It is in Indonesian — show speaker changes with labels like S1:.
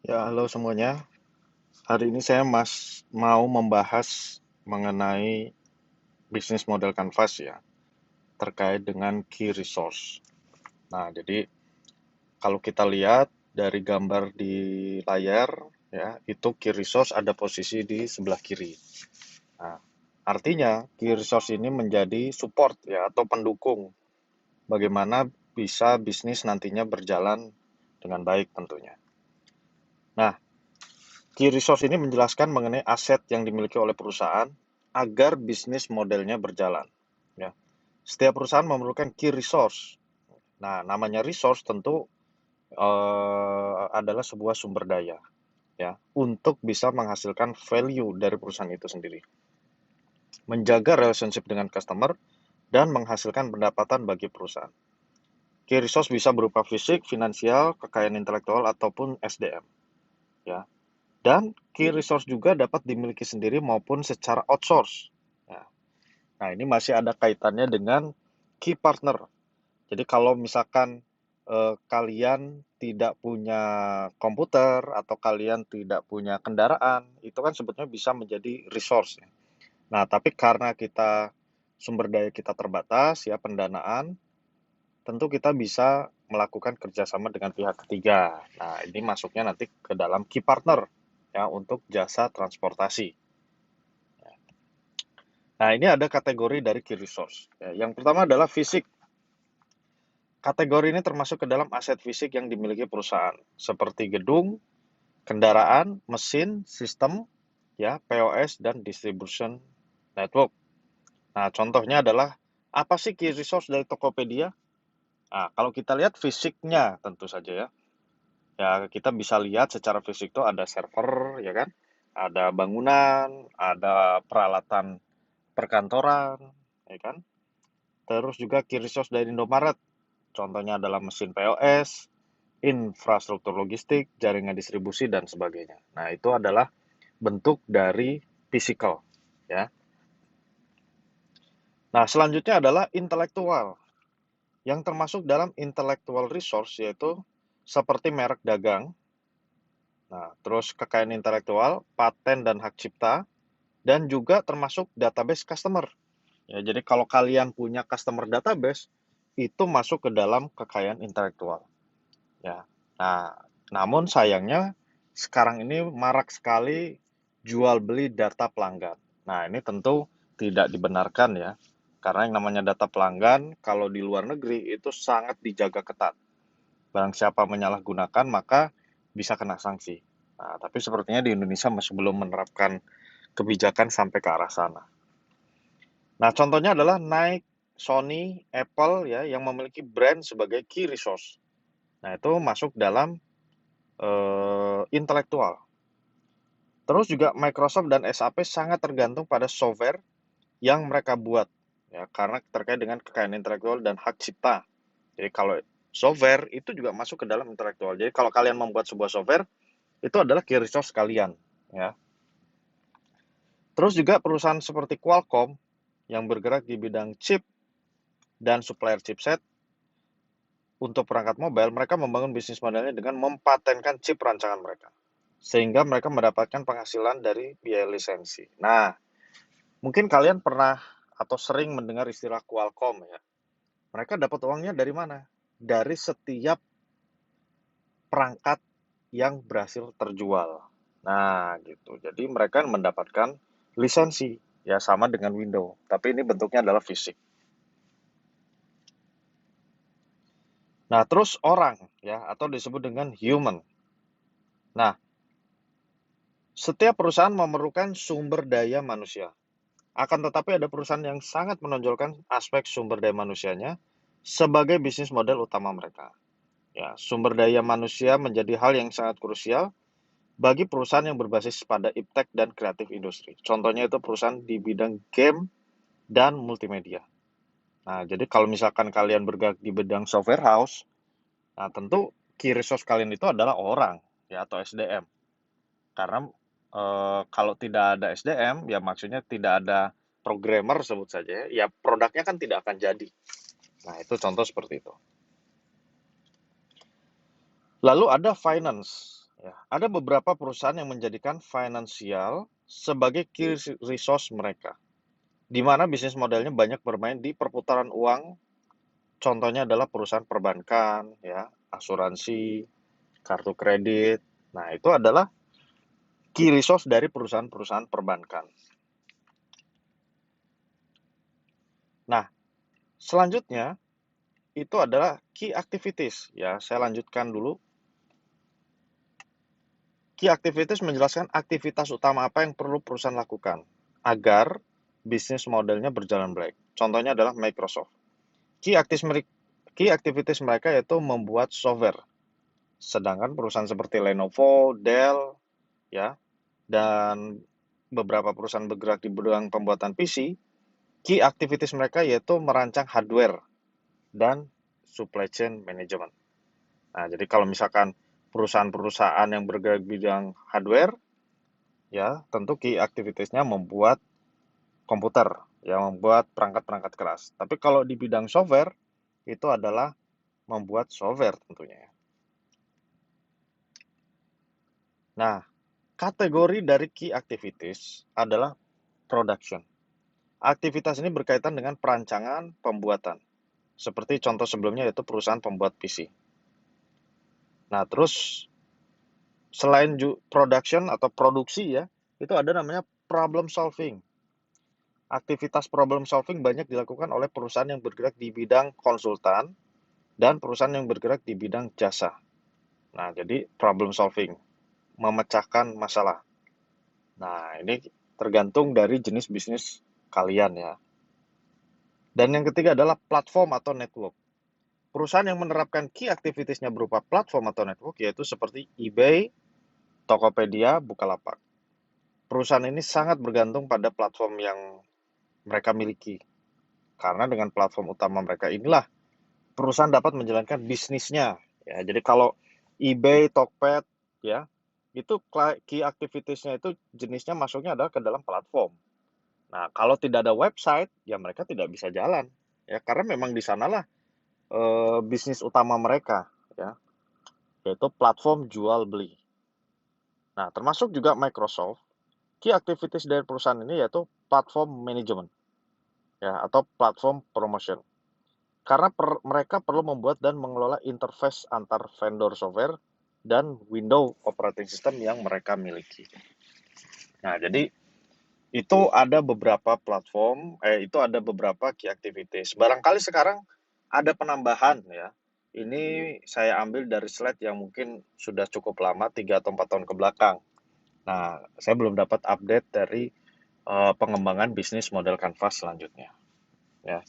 S1: Ya, halo semuanya. Hari ini saya mau membahas mengenai bisnis model Canvas ya, terkait dengan key resource. Nah, jadi kalau kita lihat dari gambar di layar ya, itu key resource ada posisi di sebelah kiri. Nah, artinya key resource ini menjadi support ya atau pendukung bagaimana bisa bisnis nantinya berjalan dengan baik tentunya. Nah, key resource ini menjelaskan mengenai aset yang dimiliki oleh perusahaan agar bisnis modelnya berjalan. Ya. Setiap perusahaan memerlukan key resource. Nah, namanya resource tentu adalah sebuah sumber daya ya untuk bisa menghasilkan value dari perusahaan itu sendiri, menjaga relationship dengan customer dan menghasilkan pendapatan bagi perusahaan. Key resource bisa berupa fisik, finansial, kekayaan intelektual ataupun SDM ya. Dan key resource juga dapat dimiliki sendiri maupun secara outsource. Ya. Nah, ini masih ada kaitannya dengan key partner. Jadi kalau misalkan kalian tidak punya komputer atau kalian tidak punya kendaraan, itu kan sebetulnya bisa menjadi resource. Ya. Nah, tapi karena sumber daya kita terbatas, ya pendanaan, tentu kita bisa melakukan kerjasama dengan pihak ketiga. Nah, ini masuknya nanti ke dalam key partner ya untuk jasa transportasi. Nah, ini ada kategori dari key resource. Ya, yang pertama adalah fisik. Kategori ini termasuk ke dalam aset fisik yang dimiliki perusahaan, seperti gedung, kendaraan, mesin, sistem, ya, POS, dan distribution network. Nah, contohnya adalah apa sih key resource dari Tokopedia? Nah, kalau kita lihat fisiknya tentu saja ya. Ya, kita bisa lihat secara fisik itu ada server, ya kan? Ada bangunan, ada peralatan perkantoran, ya kan? Terus juga key resource dari Indomaret. Contohnya adalah mesin POS, infrastruktur logistik, jaringan distribusi, dan sebagainya. Nah, itu adalah bentuk dari physical. Ya. Nah, selanjutnya adalah intelektual, yang termasuk dalam intellectual resource, yaitu seperti merek dagang, nah, terus kekayaan intelektual, paten dan hak cipta, dan juga termasuk database customer. Ya, jadi kalau kalian punya customer database, itu masuk ke dalam kekayaan intelektual. Ya. Nah, namun sayangnya sekarang ini marak sekali jual beli data pelanggan. Nah, ini tentu tidak dibenarkan ya. Karena yang namanya data pelanggan kalau di luar negeri itu sangat dijaga ketat. Barang siapa menyalahgunakan maka bisa kena sanksi. Nah, tapi sepertinya di Indonesia masih belum menerapkan kebijakan sampai ke arah sana. Nah, contohnya adalah Nike, Sony, Apple ya yang memiliki brand sebagai key resource. Nah, itu masuk dalam intelektual. Terus juga Microsoft dan SAP sangat tergantung pada software yang mereka buat ya karena terkait dengan kekayaan intelektual dan hak cipta. Jadi kalau software itu juga masuk ke dalam intelektual. Jadi kalau kalian membuat sebuah software itu adalah key resource kalian ya. Terus juga perusahaan seperti Qualcomm yang bergerak di bidang chip dan supplier chipset untuk perangkat mobile, mereka membangun bisnis modelnya dengan mempatenkan chip rancangan mereka. Sehingga mereka mendapatkan penghasilan dari biaya lisensi. Nah, mungkin kalian pernah atau sering mendengar istilah Qualcomm ya. Mereka dapat uangnya dari mana? Dari setiap perangkat yang berhasil terjual. Nah, gitu. Jadi mereka mendapatkan lisensi ya sama dengan Windows, tapi ini bentuknya adalah fisik. Nah, terus orang ya atau disebut dengan human. Nah, setiap perusahaan memerlukan sumber daya manusia. Akan tetapi ada perusahaan yang sangat menonjolkan aspek sumber daya manusianya sebagai bisnis model utama mereka. Ya, sumber daya manusia menjadi hal yang sangat krusial bagi perusahaan yang berbasis pada iptek dan kreatif industri. Contohnya itu perusahaan di bidang game dan multimedia. Nah, jadi kalau misalkan kalian bergerak di bidang software house, nah tentu key resource kalian itu adalah orang ya atau SDM. Karena kalau tidak ada SDM, ya maksudnya tidak ada programmer sebut saja, ya produknya kan tidak akan jadi. Nah, itu contoh seperti itu. Lalu ada finance. Ya, ada beberapa perusahaan yang menjadikan finansial sebagai key resource mereka, di mana bisnis modelnya banyak bermain di perputaran uang. Contohnya adalah perusahaan perbankan, ya, asuransi, kartu kredit. Nah, itu adalah key resource dari perusahaan-perusahaan perbankan. Nah, selanjutnya itu adalah key activities. Ya, saya lanjutkan dulu. Key activities menjelaskan aktivitas utama apa yang perlu perusahaan lakukan agar bisnis modelnya berjalan baik. Contohnya adalah Microsoft. Key activities mereka yaitu membuat software. Sedangkan perusahaan seperti Lenovo, Dell, ya, dan beberapa perusahaan bergerak di bidang pembuatan PC, key activities mereka yaitu merancang hardware dan supply chain management. Nah, jadi kalau misalkan perusahaan-perusahaan yang bergerak di bidang hardware, ya tentu key activities-nya membuat komputer, ya membuat perangkat-perangkat keras. Tapi kalau di bidang software, itu adalah membuat software tentunya. Nah, kategori dari key activities adalah production. Aktivitas ini berkaitan dengan perancangan pembuatan. Seperti contoh sebelumnya yaitu perusahaan pembuat PC. Nah, terus selain production atau produksi ya, itu ada namanya problem solving. Aktivitas problem solving banyak dilakukan oleh perusahaan yang bergerak di bidang konsultan dan perusahaan yang bergerak di bidang jasa. Nah, jadi problem solving, memecahkan masalah. Nah, ini tergantung dari jenis bisnis kalian ya. Dan yang ketiga adalah platform atau network. Perusahaan yang menerapkan key activities-nya berupa platform atau network yaitu seperti eBay, Tokopedia, Bukalapak. Perusahaan ini sangat bergantung pada platform yang mereka miliki. Karena dengan platform utama mereka inilah perusahaan dapat menjalankan bisnisnya. Ya, jadi kalau eBay, Tokped, ya, itu key activities-nya itu jenisnya masuknya adalah ke dalam platform. Nah, kalau tidak ada website, ya mereka tidak bisa jalan. Ya, karena memang di sanalah bisnis utama mereka, ya, yaitu platform jual beli. Nah, termasuk juga Microsoft, key activities dari perusahaan ini yaitu platform management, ya, atau platform promotion. Karena mereka perlu membuat dan mengelola interface antar vendor software dan window operating system yang mereka miliki. Nah, jadi itu ada beberapa platform, itu ada beberapa key activities. Barangkali sekarang ada penambahan ya. Ini saya ambil dari slide yang mungkin sudah cukup lama, 3 atau 4 tahun ke belakang. Nah, saya belum dapat update dari pengembangan bisnis model Canvas selanjutnya. Ya.